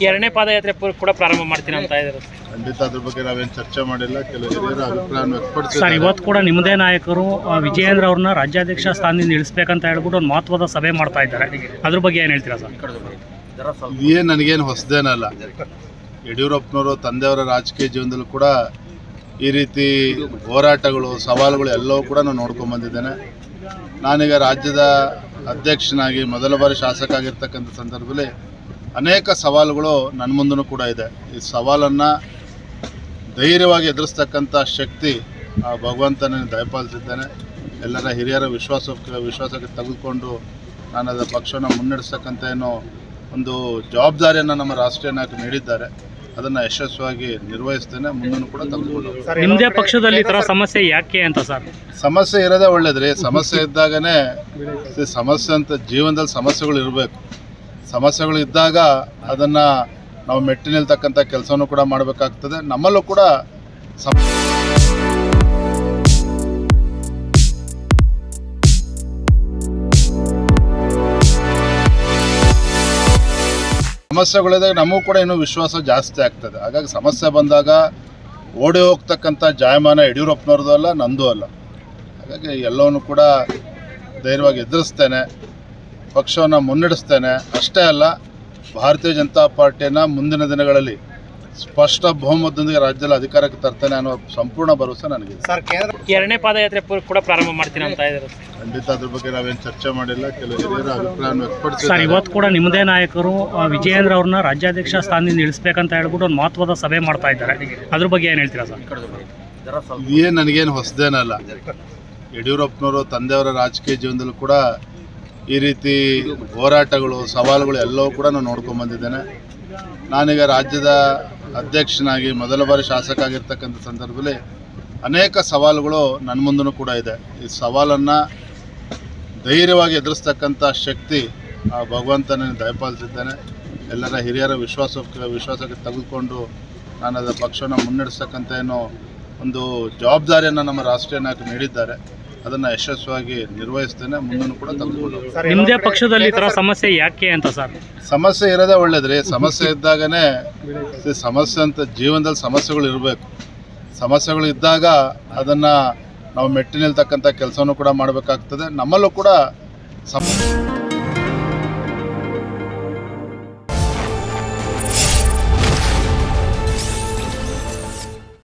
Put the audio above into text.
ಎರಡನೇ ಪಾದಯಾತ್ರೆ ಕೂಡ ಪ್ರಾರಂಭ ಮಾಡ್ತೀನಿ ಅಂತ ಇದ್ದಾರೆ. ಖಂಡಿತ ಅದ್ರ ಬಗ್ಗೆ ನಾವೇನು ಚರ್ಚೆ ಮಾಡಿಲ್ಲ. ಕೆಲವು ಹಿರಿಯರ ಅಭಿಪ್ರಾಯವನ್ನು ವ್ಯಕ್ತಪಡಿಸಿದ್ದಾರೆ. ಸರ್, ಇವತ್ತು ಕೂಡ ನಿಮ್ಮದೇ ನಾಯಕರು ವಿಜಯೇಂದ್ರ ಅವ್ರನ್ನ ರಾಜ್ಯಾಧ್ಯಕ್ಷ ಸ್ಥಾನದಿಂದ ಇಳಿಸ್ಬೇಕಂತ ಹೇಳ್ಬಿಟ್ಟು ಒಂದು ಮಹತ್ವದ ಸಭೆ ಮಾಡ್ತಾ ಇದ್ದಾರೆ. ಅದ್ರ ಬಗ್ಗೆ ಏನು ಹೇಳ್ತೀರಾ ಸರ್? ಇದೇನು ನನಗೇನು ಹೊಸದೇನಲ್ಲ. ಯಡಿಯೂರಪ್ಪನವರು ತಂದೆಯವರ ರಾಜಕೀಯ ಜೀವನದಲ್ಲೂ ಕೂಡ ಈ ರೀತಿ ಹೋರಾಟಗಳು, ಸವಾಲುಗಳು ಎಲ್ಲವೂ ಕೂಡ ನಾನು ನೋಡ್ಕೊಂಡು ಬಂದಿದ್ದೇನೆ. ನಾನೀಗ ರಾಜ್ಯದ ಅಧ್ಯಕ್ಷನಾಗಿ ಮೊದಲ ಬಾರಿ ಶಾಸಕ ಆಗಿರ್ತಕ್ಕಂಥ ಸಂದರ್ಭದಲ್ಲಿ ಅನೇಕ ಸವಾಲುಗಳು ನನ್ನ ಮುಂದೂ ಕೂಡ ಇದೆ. ಈ ಸವಾಲನ್ನು ಧೈರ್ಯವಾಗಿ ಎದುರಿಸ್ತಕ್ಕಂಥ ಶಕ್ತಿ ಆ ಭಗವಂತನ ದಯಪಾಲಿಸಿದ್ದೇನೆ. ಎಲ್ಲರ ಹಿರಿಯರ ವಿಶ್ವಾಸಕ್ಕೆ ತೆಗೆದುಕೊಂಡು ನಾನು ಅದರ ಪಕ್ಷವನ್ನು ಮುನ್ನಡೆಸ್ತಕ್ಕಂಥ ಏನೋ ಒಂದು ಜವಾಬ್ದಾರಿಯನ್ನು ನಮ್ಮ ರಾಷ್ಟ್ರೀಯ ನಾಯಕರು ನೀಡಿದ್ದಾರೆ. ಅದನ್ನು ಯಶಸ್ವಿಯಾಗಿ ನಿರ್ವಹಿಸ್ತೇನೆ. ಮುಂದೂ ಕೂಡ ತೆಗೆದುಕೊಂಡು ನಿಮ್ಮದೇ ಪಕ್ಷದಲ್ಲಿ ಈ ಥರ ಸಮಸ್ಯೆ ಯಾಕೆ ಅಂತ ಸರ್? ಸಮಸ್ಯೆ ಇರೋದೇ ಒಳ್ಳೇದ್ರಿ. ಸಮಸ್ಯೆ ಇದ್ದಾಗನೇ ಸಮಸ್ಯೆ ಅಂತ ಜೀವನದಲ್ಲಿ ಸಮಸ್ಯೆಗಳು ಇರಬೇಕು. ಸಮಸ್ಯೆಗಳು ಇದ್ದಾಗ ಅದನ್ನು ನಾವು ಮೆಟ್ಟಿ ನಿಲ್ತಕ್ಕಂಥ ಕೆಲಸನೂ ಕೂಡ ಮಾಡಬೇಕಾಗ್ತದೆ. ನಮ್ಮಲ್ಲೂ ಕೂಡ ಸಮಸ್ಯೆಗಳಿದಾಗ ನಮಗೂ ಕೂಡ ಇನ್ನೂ ವಿಶ್ವಾಸ ಜಾಸ್ತಿ ಆಗ್ತದೆ. ಹಾಗಾಗಿ ಸಮಸ್ಯೆ ಬಂದಾಗ ಓಡಿ ಹೋಗ್ತಕ್ಕಂಥ ಜಾಯಮಾನ ಯಡಿಯೂರಪ್ಪನವ್ರದ್ದು ಅಲ್ಲ, ನಂದು ಅಲ್ಲ. ಹಾಗಾಗಿ ಎಲ್ಲವನ್ನೂ ಕೂಡ ಧೈರ್ಯವಾಗಿ ಎದುರಿಸ್ತೇನೆ, ಪಕ್ಷವನ್ನು ಮುನ್ನಡೆಸ್ತೇನೆ. ಅಷ್ಟೇ ಅಲ್ಲ, ಭಾರತೀಯ ಜನತಾ ಪಾರ್ಟಿಯನ್ನು ಮುಂದಿನ ದಿನಗಳಲ್ಲಿ ಸ್ಪಷ್ಟ ಬಹುಮತದೊಂದಿಗೆ ರಾಜ್ಯದಲ್ಲಿ ಅಧಿಕಾರಕ್ಕೆ ತರ್ತೇನೆ ಅನ್ನೋ ಸಂಪೂರ್ಣ ಭರವಸೆ ನನಗಿದೆ. ಎರಡನೇ ಪಾದಯಾತ್ರೆ ಕೂಡ ಪ್ರಾರಂಭ ಮಾಡ್ತೀನಿ ಅಂತ ಇದ್ದಾರೆ. ಖಂಡಿತ ಅದ್ರ ಬಗ್ಗೆ ನಾವೇನು ಚರ್ಚೆ ಮಾಡಿಲ್ಲ. ಕೆಲವು ಹಿರಿಯರ ಅಭಿಪ್ರಾಯವನ್ನು ಸರ್, ವ್ಯಕ್ತಪಡಿಸಿದ್ದಾರೆ. ಇವತ್ತು ಕೂಡ ನಿಮ್ಮದೇ ನಾಯಕರು ವಿಜಯೇಂದ್ರ ಅವ್ರನ್ನ ರಾಜ್ಯಾಧ್ಯಕ್ಷ ಸ್ಥಾನದಿಂದ ಇಳಿಸ್ಬೇಕಂತ ಹೇಳ್ಬಿಟ್ಟು ಒಂದು ಮಹತ್ವದ ಸಭೆ ಮಾಡ್ತಾ ಇದ್ದಾರೆ. ಅದ್ರ ಬಗ್ಗೆ ಏನು ಹೇಳ್ತೀರಾ ಸರ್? ಇದೇನು ನನಗೇನು ಹೊಸದೇನಲ್ಲ. ಯಡಿಯೂರಪ್ಪನವರು ತಂದೆಯವರ ರಾಜಕೀಯ ಜೀವನದಲ್ಲೂ ಕೂಡ ಈ ರೀತಿ ಹೋರಾಟಗಳು, ಸವಾಲುಗಳು ಎಲ್ಲವೂ ಕೂಡ ನಾನು ನೋಡ್ಕೊಂಡು ಬಂದಿದ್ದೇನೆ. ನಾನೀಗ ರಾಜ್ಯದ ಅಧ್ಯಕ್ಷನಾಗಿ ಮೊದಲ ಬಾರಿ ಶಾಸಕ ಆಗಿರ್ತಕ್ಕಂಥ ಸಂದರ್ಭದಲ್ಲಿ ಅನೇಕ ಸವಾಲುಗಳು ನನ್ನ ಮುಂದೂ ಕೂಡ ಇದೆ. ಈ ಸವಾಲನ್ನು ಧೈರ್ಯವಾಗಿ ಎದುರಿಸ್ತಕ್ಕಂಥ ಶಕ್ತಿ ಆ ಭಗವಂತನ ದಯಪಾಲಿಸಿದ್ದೇನೆ. ಎಲ್ಲರ ಹಿರಿಯರ ವಿಶ್ವಾಸಕ್ಕೆ ತೆಗೆದುಕೊಂಡು ನಾನು ಅದರ ಪಕ್ಷವನ್ನು ಮುನ್ನಡೆಸ್ತಕ್ಕಂಥ ಏನೋ ಒಂದು ಜವಾಬ್ದಾರಿಯನ್ನು ನಮ್ಮ ರಾಷ್ಟ್ರೀಯ ನಾಯಕರು ನೀಡಿದ್ದಾರೆ. ಅದನ್ನು ಯಶಸ್ವಿಯಾಗಿ ನಿರ್ವಹಿಸ್ತೇನೆ. ಮುಂದೂ ಕೂಡ ತೆಗೆದುಕೊಂಡು ನಿಮ್ಮದೇ ಪಕ್ಷದಲ್ಲಿ ಈ ಥರ ಸಮಸ್ಯೆ ಯಾಕೆ ಅಂತ ಸರ್? ಸಮಸ್ಯೆ ಇರೋದೇ ಒಳ್ಳೇದ್ರಿ. ಸಮಸ್ಯೆ ಇದ್ದಾಗನೇ ಸಮಸ್ಯೆ ಅಂತ ಜೀವನದಲ್ಲಿ ಸಮಸ್ಯೆಗಳು ಇರಬೇಕು. ಸಮಸ್ಯೆಗಳು ಇದ್ದಾಗ ಅದನ್ನು ನಾವು ಮೆಟ್ಟಿ ನಿಲ್ತಕ್ಕಂಥ ಕೆಲಸನೂ ಕೂಡ ಮಾಡಬೇಕಾಗ್ತದೆ. ನಮ್ಮಲ್ಲೂ ಕೂಡ